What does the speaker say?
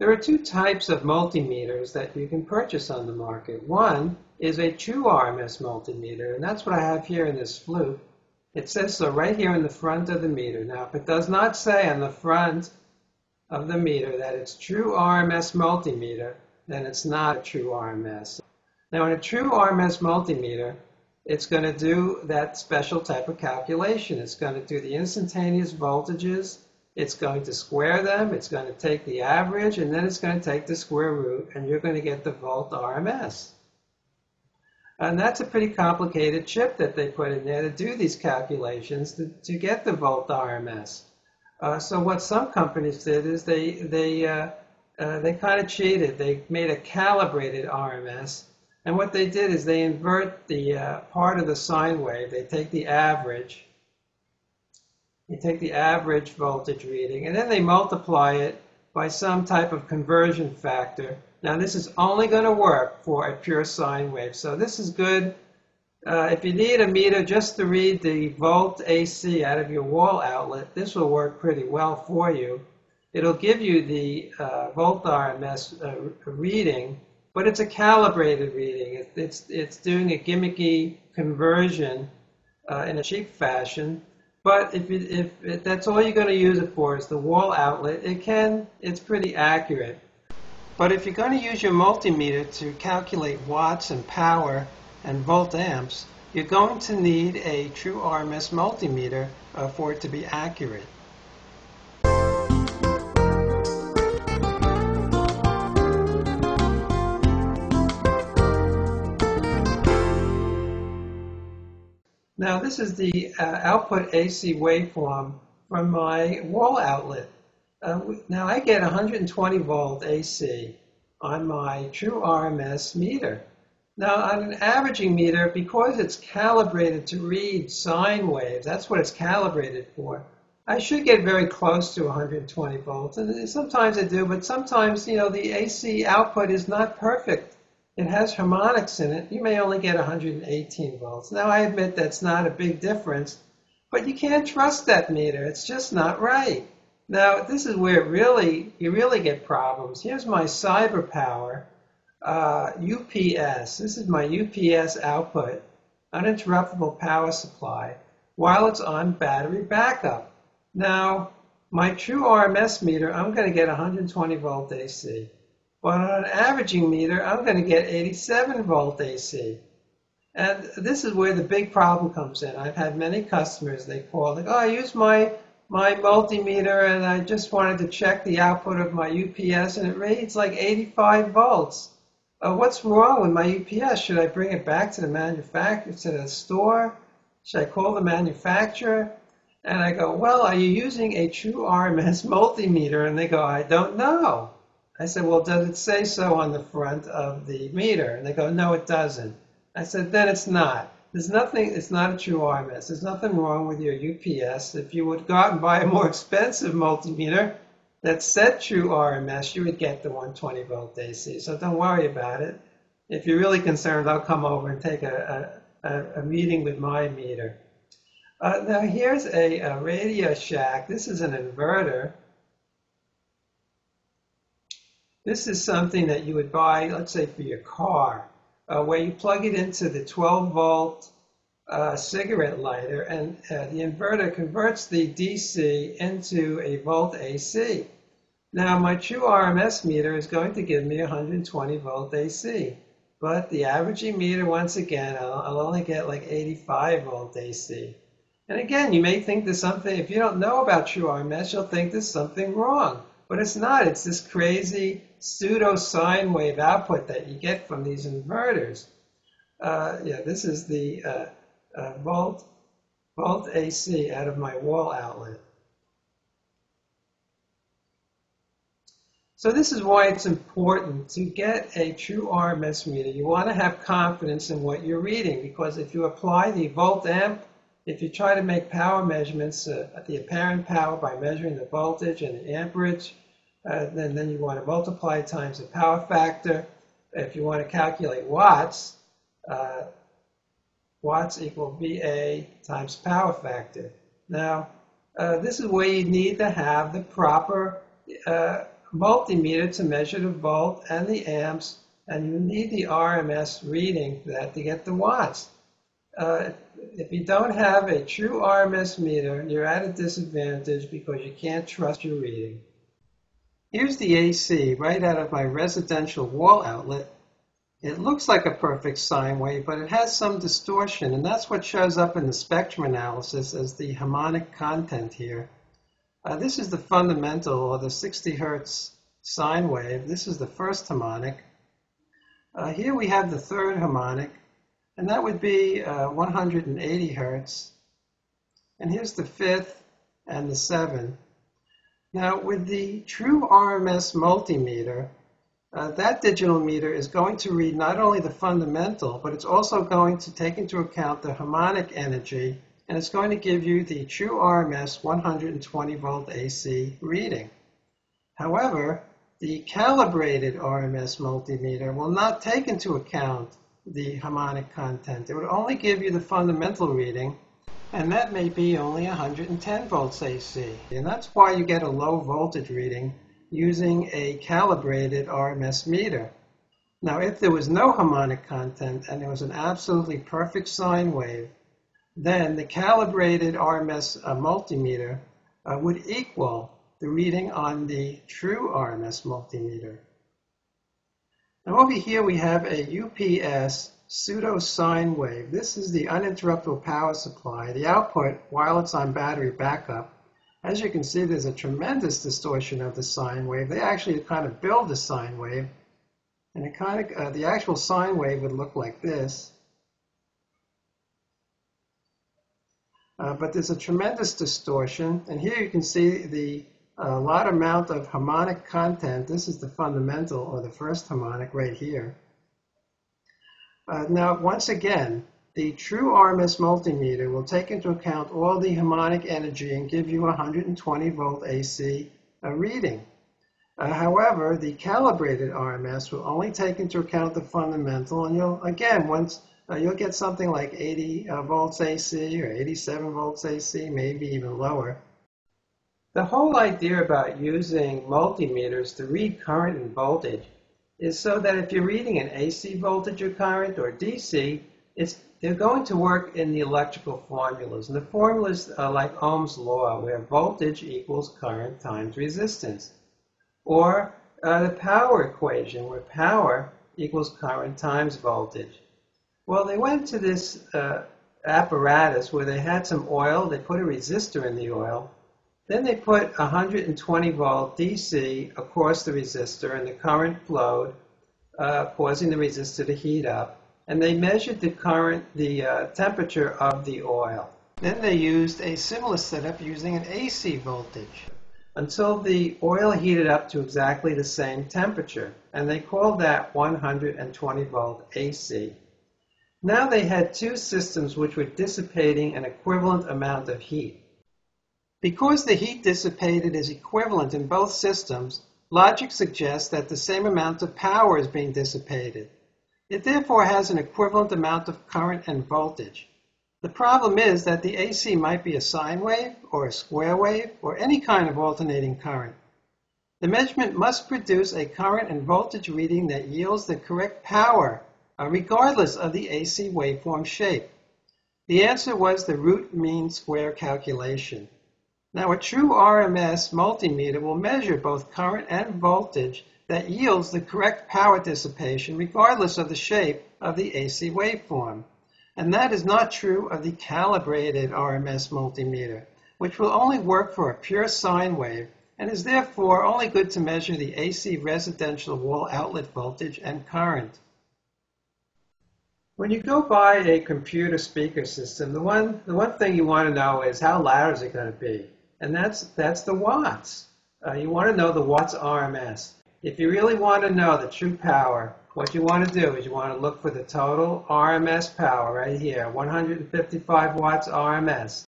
There are two types of multimeters that you can purchase on the market. One is a true RMS multimeter, and that's what I have here in this flute. It says so right here in the front of the meter. Now, if it does not say on the front of the meter that it's true RMS multimeter, then it's not a true RMS. Now, in a true RMS multimeter, it's going to do that special type of calculation. It's going to do the instantaneous voltages. It's going to square them. It's going to take the average, and then it's going to take the square root, and you're going to get the volt RMS. And that's a pretty complicated chip that they put in there to do these calculations to get the volt RMS. So what some companies did is they kind of cheated. They made a calibrated RMS. And what they did is they invert the part of the sine wave. They take the average. You take the average voltage reading, and then they multiply it by some type of conversion factor. Now, this is only going to work for a pure sine wave. So this is good. If you need a meter just to read the volt AC out of your wall outlet, this will work pretty well for you. It'll give you the volt RMS reading, but it's a calibrated reading. It's doing a gimmicky conversion in a cheap fashion. But if that's all you're going to use it for is the wall outlet, it's pretty accurate. But if you're going to use your multimeter to calculate watts and power and volt amps, you're going to need a true RMS multimeter for it to be accurate. Now, this is the output AC waveform from my wall outlet. Now, I get 120 volt AC on my true RMS meter. Now, on an averaging meter, because it's calibrated to read sine waves, that's what it's calibrated for, I should get very close to 120 volts. And sometimes I do, but sometimes, the AC output is not perfect. It has harmonics in it. You may only get 118 volts. Now, I admit that's not a big difference, but you can't trust that meter. It's just not right. Now, this is where you really get problems. Here's my cyber power UPS. This is my UPS output, uninterruptible power supply, while it's on battery backup. Now, my true RMS meter, I'm going to get 120 volt AC. But on an averaging meter, I'm going to get 87 volt AC. And this is where the big problem comes in. I've had many customers, they call, like, oh, I use my multimeter and I just wanted to check the output of my UPS and it reads like 85 volts. What's wrong with my UPS? Should I bring it back to the manufacturer, to the store? Should I call the manufacturer? And I go, well, are you using a true RMS multimeter? And they go, I don't know. I said, well, does it say so on the front of the meter? And they go, no, it doesn't. I said, then it's not. There's nothing, it's not a true RMS. There's nothing wrong with your UPS. If you would go out and buy a more expensive multimeter that said true RMS, you would get the 120 volt AC. So don't worry about it. If you're really concerned, I'll come over and take a meeting with my meter. Now here's a Radio Shack. This is an inverter. This is something that you would buy, let's say, for your car, where you plug it into the 12 volt cigarette lighter, and the inverter converts the DC into a volt AC. Now, my true RMS meter is going to give me 120 volt AC, but the averaging meter, once again, I'll only get like 85 volt AC. And again, you may think there's something, if you don't know about true RMS, you'll think there's something wrong. But it's not. It's this crazy pseudo sine wave output that you get from these inverters. This is the volt AC out of my wall outlet. So this is why it's important to get a true RMS meter. You want to have confidence in what you're reading, because if you apply the volt amp, if you try to make power measurements at the apparent power by measuring the voltage and the amperage, then you want to multiply times the power factor. If you want to calculate watts, watts equal VA times power factor. Now, this is where you need to have the proper multimeter to measure the volt and the amps, and you need the RMS reading for that to get the watts. If you don't have a true RMS meter, you're at a disadvantage because you can't trust your reading. Here's the AC right out of my residential wall outlet. It looks like a perfect sine wave, but it has some distortion, and that's what shows up in the spectrum analysis as the harmonic content here. This is the fundamental, or the 60 Hertz sine wave. This is the first harmonic. Here we have the third harmonic, and that would be 180 Hertz. And here's the fifth and the seventh. Now, with the true RMS multimeter, that digital meter is going to read not only the fundamental, but it's also going to take into account the harmonic energy, and it's going to give you the true RMS 120 volt AC reading. However, the calibrated RMS multimeter will not take into account the harmonic content. It would only give you the fundamental reading, and that may be only 110 volts AC. And that's why you get a low voltage reading using a calibrated RMS meter. Now, if there was no harmonic content and it was an absolutely perfect sine wave, then the calibrated RMS multimeter would equal the reading on the true RMS multimeter. Now over here we have a UPS pseudo sine wave. This is the uninterruptible power supply, the output while it's on battery backup. As you can see, there's a tremendous distortion of the sine wave. They actually kind of build the sine wave, and it kind of the actual sine wave would look like this. But there's a tremendous distortion, and here you can see the lot amount of harmonic content. This is the fundamental, or the first harmonic right here. Now, once again, the true RMS multimeter will take into account all the harmonic energy and give you 120 volt AC reading. However, the calibrated RMS will only take into account the fundamental, and you'll, again, you'll get something like 80 volts AC or 87 volts AC, maybe even lower. The whole idea about using multimeters to read current and voltage is so that if you're reading an AC voltage or current or DC, they're going to work in the electrical formulas. And the formulas are like Ohm's law, where voltage equals current times resistance. Or the power equation, where power equals current times voltage. Well, they went to this apparatus where they had some oil, they put a resistor in the oil, then they put 120 volt DC across the resistor, and the current flowed, causing the resistor to heat up. And they measured the temperature of the oil. Then they used a similar setup using an AC voltage until the oil heated up to exactly the same temperature. And they called that 120 volt AC. Now they had two systems which were dissipating an equivalent amount of heat. Because the heat dissipated is equivalent in both systems, logic suggests that the same amount of power is being dissipated. It therefore has an equivalent amount of current and voltage. The problem is that the AC might be a sine wave or a square wave or any kind of alternating current. The measurement must produce a current and voltage reading that yields the correct power, regardless of the AC waveform shape. The answer was the root mean square calculation. Now, a true RMS multimeter will measure both current and voltage that yields the correct power dissipation regardless of the shape of the AC waveform. And that is not true of the calibrated RMS multimeter, which will only work for a pure sine wave and is therefore only good to measure the AC residential wall outlet voltage and current. When you go buy a computer speaker system, the one thing you want to know is how loud is it going to be? And that's the watts. You want to know the watts RMS. If you really want to know the true power, what you want to do is you want to look for the total RMS power right here, 155 watts RMS.